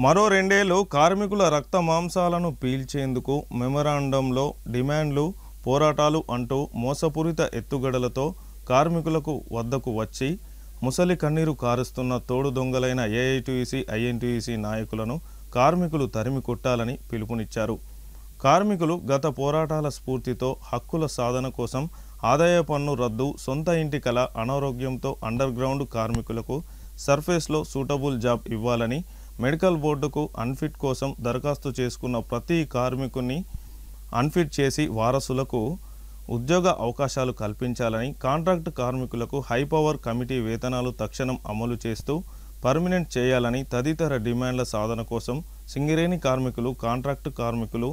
మరో 2 ఏళ్లు కార్మికుల రక్త మాంసాలను పీల్చేందుకు మెమరాండంలో డిమాండ్లు, పోరాటాలు అంటూ మోసపూరిత ఎత్తుగడలతో కార్మికులకు వద్దకు వచ్చి ముసలి కన్నీరు కారుస్తున్న తోడు దొంగలైన ఏఐటీయూసీ, ఐఎన్టీయూసీ నాయకులను కార్మికులు తరిమి కొట్టాలని పిలుపునిచ్చారు. కార్మికులు గత పోరాటాల స్ఫూర్తితో హక్కుల సాధన కోసం ఆదాయ పన్ను రద్దు, సొంత ఇంటి కల, అనారోగ్యంతో అండర్ గ్రౌండ్ కార్మికులకు సర్ఫేస్లో సూటబుల్ జాబ్ ఇవ్వాలని, మెడికల్ బోర్డుకు అన్ఫిట్ కోసం దరఖాస్తు చేసుకున్న ప్రతి కార్మికుని అన్ఫిట్ చేసి వారసులకు ఉద్యోగ అవకాశాలు కల్పించాలని, కాంట్రాక్ట్ కార్మికులకు హై పవర్ కమిటీ వేతనాలు తక్షణం అమలు చేస్తూ పర్మనెంట్ చేయాలని తదితర డిమాండ్ల సాధన కోసం సింగరేణి కార్మికులు, కాంట్రాక్టు కార్మికులు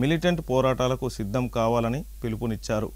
మిలిటెంట్ పోరాటాలకు సిద్ధం కావాలని పిలుపునిచ్చారు.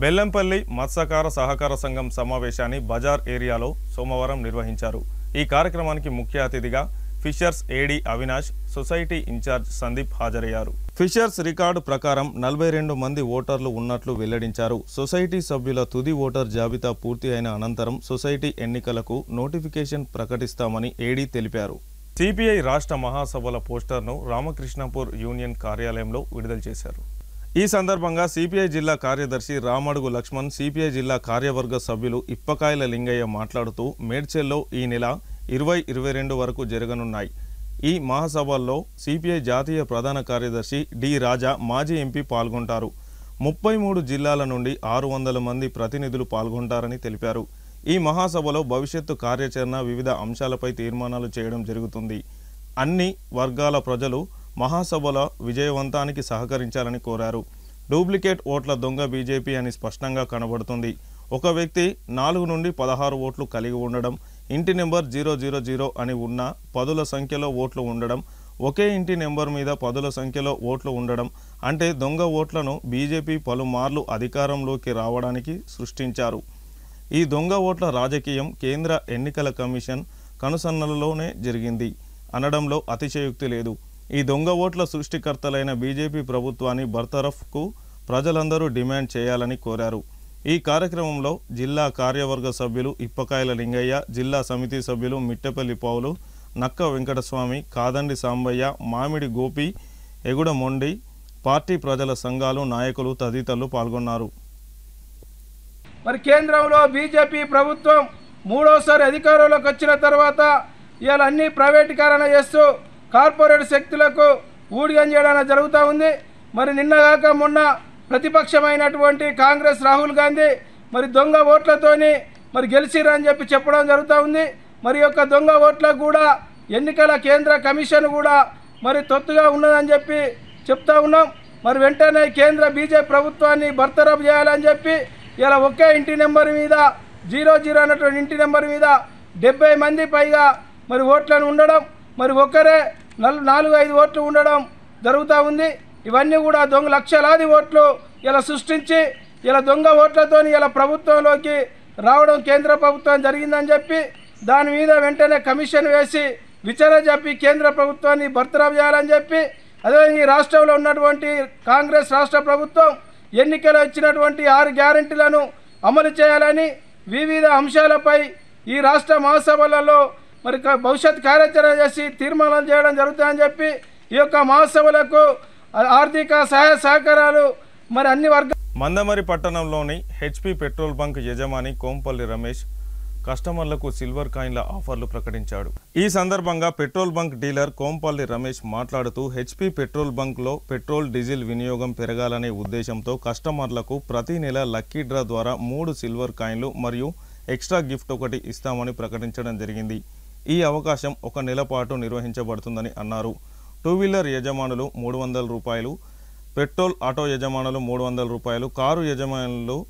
బెల్లంపల్లి మత్స్యకార సహకార సంఘం సమావేశాన్ని బజార్ ఏరియాలో సోమవారం నిర్వహించారు. ఈ కార్యక్రమానికి ముఖ్య అతిథిగా fishers AD Avinash, society in charge Sandeep హాజరయ్యారు. ఫిషర్స్ రికార్డు ప్రకారం 42 మంది ఓటర్లు ఉన్నట్లు వెల్లడించారు. సొసైటీ సభ్యుల తుది ఓటర్ జాబితా పూర్తి అయిన అనంతరం సొసైటీ ఎన్నికలకు నోటిఫికేషన్ ప్రకటిస్తామని ఏడీ తెలిపారు. సిపిఐ రాష్ట్ర మహాసభల పోస్టర్ను రామకృష్ణపూర్ యూనియన్ కార్యాలయంలో విడుదల చేశారు. ఈ సందర్భంగా సిపిఐ జిల్లా కార్యదర్శి రామడుగు లక్ష్మణ్, సిపిఐ జిల్లా కార్యవర్గ సభ్యులు ఇప్పకాయల లింగయ్య మాట్లాడుతూ మేడ్చల్లో ఈ నెల 20-22 వరకు జరగనున్నాయి. ఈ మహాసభల్లో సిపిఐ జాతీయ ప్రధాన కార్యదర్శి డి రాజా, మాజీ ఎంపీ పాల్గొంటారు. 33 జిల్లాల నుండి 600 మంది ప్రతినిధులు పాల్గొంటారని తెలిపారు. ఈ మహాసభలో భవిష్యత్తు కార్యాచరణ, వివిధ అంశాలపై తీర్మానాలు చేయడం జరుగుతుంది. అన్ని వర్గాల ప్రజలు మహాసభల విజయవంతానికి సహకరించాలని కోరారు. డూప్లికేట్ ఓట్ల దొంగ బీజేపీ అని స్పష్టంగా కనబడుతుంది. ఒక వ్యక్తి 4 నుండి 16 ఓట్లు కలిగి ఉండడం, ఇంటి నెంబర్ 000 అని ఉన్న 10ల సంఖ్యలో ఓట్లు ఉండడం, ఒకే ఇంటి నెంబర్ మీద 10ల సంఖ్యలో ఓట్లు ఉండడం అంటే దొంగ ఓట్లను బీజేపీ పలుమార్లు అధికారంలోకి రావడానికి సృష్టించారు. ఈ దొంగ ఓట్ల రాజకీయం కేంద్ర ఎన్నికల కమిషన్ కనుసన్నలలోనే జరిగింది అనడంలో అతిశయోక్తి లేదు. ఈ దొంగ ఓట్ల సృష్టికర్తలైన బీజేపీ ప్రభుత్వాన్ని బర్తరఫ్కు ప్రజలందరూ డిమాండ్ చేయాలని కోరారు. ఈ కార్యక్రమంలో జిల్లా కార్యవర్గ సభ్యులు ఇప్పకాయల లింగయ్య, జిల్లా సమితి సభ్యులు మిట్టపల్లి పౌలు, నక్క వెంకటస్వామి, కాదండి సాంబయ్య, మామిడి గోపి, ఎగుడ మొండి, పార్టీ ప్రజల సంఘాలు నాయకులు తదితరులు పాల్గొన్నారు. మరి కేంద్రంలో బీజేపీ ప్రభుత్వం మూడోసారి అధికారంలోకి వచ్చిన తర్వాత ఇవాళ అన్ని ప్రైవేటీకరణ చేస్తూ కార్పొరేట్ శక్తులకు ఊడిగం చేయడం జరుగుతూ ఉంది. మరి నిన్నగాక మొన్న ప్రతిపక్షమైనటువంటి కాంగ్రెస్ రాహుల్ గాంధీ మరి దొంగ ఓట్లతోని మరి గెలిచిరని చెప్పి చెప్పడం జరుగుతూ ఉంది. మరి యొక్క దొంగ ఓట్లకు కూడా ఎన్నికల కేంద్ర కమిషన్ కూడా మరి తొత్తుగా ఉన్నదని చెప్పి చెప్తా ఉన్నాం. మరి వెంటనే కేంద్ర బీజేపీ ప్రభుత్వాన్ని బర్తరఫ్ చేయాలని చెప్పి ఇలా ఒకే ఇంటి నెంబర్ మీద 00 అన్నటువంటి ఇంటి నెంబర్ మీద 70 మంది పైగా మరి ఓట్లను ఉండడం, మరి ఒక్కరే 4-5 ఓట్లు ఉండడం జరుగుతూ ఉంది. ఇవన్నీ కూడా దొంగ లక్షలాది ఓట్లు ఇలా సృష్టించి ఇలా దొంగ ఓట్లతో ఇలా ప్రభుత్వంలోకి రావడం కేంద్ర ప్రభుత్వం జరిగిందని చెప్పి దాని మీద వెంటనే కమిషన్ వేసి విచారణ చెప్పి కేంద్ర ప్రభుత్వాన్ని బర్తరఫ్ చేయాలని చెప్పి, అదేవిధంగా ఈ రాష్ట్రంలో ఉన్నటువంటి కాంగ్రెస్ రాష్ట్ర ప్రభుత్వం ఎన్నికలు ఇచ్చినటువంటి 6 గ్యారెంటీలను అమలు చేయాలని వివిధ అంశాలపై ఈ రాష్ట్ర మహాసభలలో మరి భవిష్యత్ కార్యాచరణ చేసి తీర్మానాలు చేయడం జరుగుతుందని చెప్పి ఈ యొక్క మహాసభలకు ఆర్థిక సహాయ సహకారాలు మరి అన్ని వర్గాలు. మందమరి పట్టణంలోని హెచ్పి పెట్రోల్ బంక్ యజమాని కోంపల్లి రమేష్ కస్టమర్లకు సిల్వర్ కాయిన్ల ఆఫర్లు ప్రకటించాడు. ఈ సందర్భంగా petrol bunk dealer Kompally Ramesh మాట్లాడుతూ హెచ్పి పెట్రోల్ బంక్లో పెట్రోల్, డీజిల్ వినియోగం పెరగాలనే ఉద్దేశంతో కస్టమర్లకు ప్రతి నెల లక్కీ డ్రా ద్వారా 3 సిల్వర్ కాయిన్లు మరియు ఎక్స్ట్రా గిఫ్ట్ ఒకటి ఇస్తామని ప్రకటించడం జరిగింది. ఈ అవకాశం 1 నెల పాటు నిర్వహించబడుతుందని అన్నారు. 2 వీలర్ యజమానులు 300 రూపాయలు, పెట్రోల్ ఆటో యజమానులు 300 రూపాయలు, కారు యజమానులు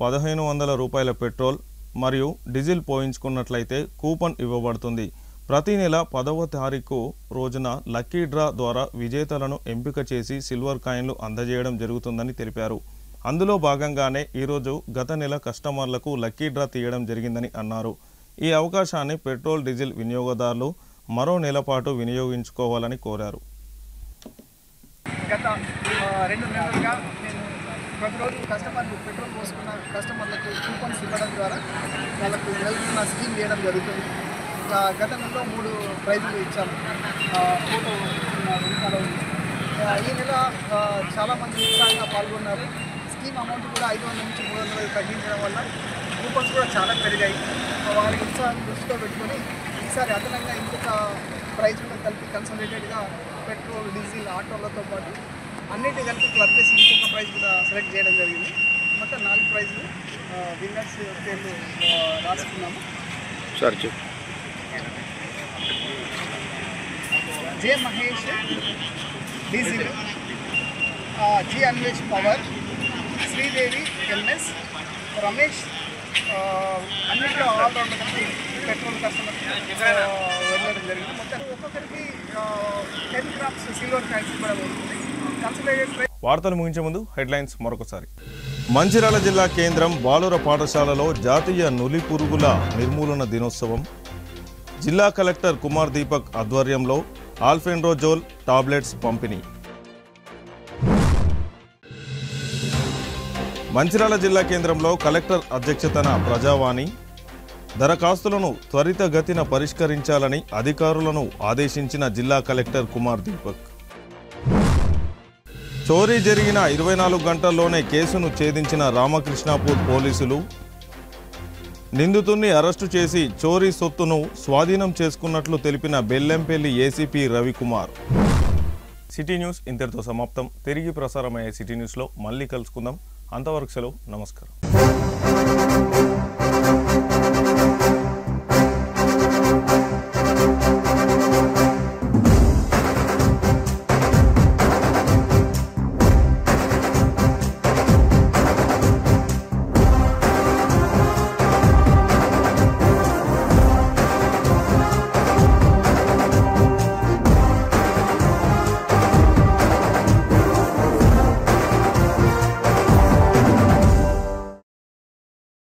1500 రూపాయల పెట్రోల్ మరియు డీజిల్ పోయించుకున్నట్లయితే కూపన్ ఇవ్వబడుతుంది. ప్రతి నెల 10వ తారీఖు రోజున లక్కీ డ్రా ద్వారా విజేతలను ఎంపిక చేసి సిల్వర్ కాయిన్లు అందజేయడం జరుగుతుందని తెలిపారు. అందులో భాగంగానే ఈరోజు గత నెల కస్టమర్లకు లక్కీ డ్రా తీయడం జరిగిందని అన్నారు. ఈ అవకాశాన్ని పెట్రోల్, డీజిల్ వినియోగదారులు మరో నెల పాటు వినియోగించుకోవాలని కోరారు. గత 2 నెలలుగా నేను ప్రతిరోజు కస్టమర్లు పెట్రోల్ పోసుకున్న కస్టమర్లకు కూపన్స్ ఇవ్వడం ద్వారా వాళ్ళకు నెలకొన్న స్కీమ్ చేయడం జరుగుతుంది. గత నెలలో 3 ప్రైజులు ఇచ్చాము. ఫోటో ఈ నెల చాలామంది ఉత్సాహంగా పాల్గొన్నారు. స్కీమ్ అమౌంట్ కూడా 500 నుంచి 300 తగ్గించడం వల్ల కూపన్స్ కూడా చాలా పెరిగాయి. వారి ఉత్సాహం దృష్టిలో పెట్టుకొని ఈసారి అదనంగా ఇంకొక ప్రైజులు కలిపి కన్సల్టేటెడ్గా పెట్రోల్, డీజిల్, ఆటోలతో పాటు అన్నిటి కలిపి క్లబ్ చేసి ఇంకొక ప్రైజ్ కూడా సెలెక్ట్ చేయడం జరిగింది. మొత్తం 4 ప్రైజులు విన్నర్స్ పేర్లు రాసుకున్నాము. J Mahesh diesel, G Anvesh power, Sridevi LS, Ramesh అన్నింటిలో ఆల్రౌండర్ కలిపి పెట్రోల్ కస్టమర్ వెళ్ళడం జరిగింది. మొత్తం ఒక్కొక్కరికి 10 గ్రామ్స్ సిల్వర్ కాయిన్స్ కూడా ఉంటుంది. వార్తలు ముగించే ముందు హెడ్లైన్స్ మరొకసారి. మంచిర్యాల జిల్లా కేంద్రం బాలుర పాఠశాలలో జాతీయ నులి పురుగుల నిర్మూలన దినోత్సవం. జిల్లా కలెక్టర్ కుమార్ దీపక్ ఆధ్వర్యంలో ఆల్ఫెండ్రోజోల్ టాబ్లెట్స్ పంపిణీ. మంచిర్యాల జిల్లా కేంద్రంలో కలెక్టర్ అధ్యక్షతన ప్రజావాణి. దరఖాస్తులను త్వరితగతిన పరిష్కరించాలని అధికారులను ఆదేశించిన జిల్లా కలెక్టర్ కుమార్ దీపక్. చోరీ జరిగిన 24 గంటల్లోనే కేసును ఛేదించిన రామకృష్ణాపూర్ పోలీసులు నిందితుడిని అరెస్టు చేసి చోరీ సొత్తును స్వాధీనం చేసుకున్నట్లు తెలిపిన Bellampalli ACP Ravikumar. City news ఇంతటితో సమాప్తం. తిరిగి ప్రసారమయ్యే సిటీ న్యూస్లో మళ్ళీ కలుసుకుందాం. అంతవరకు సెలవు. నమస్కారం.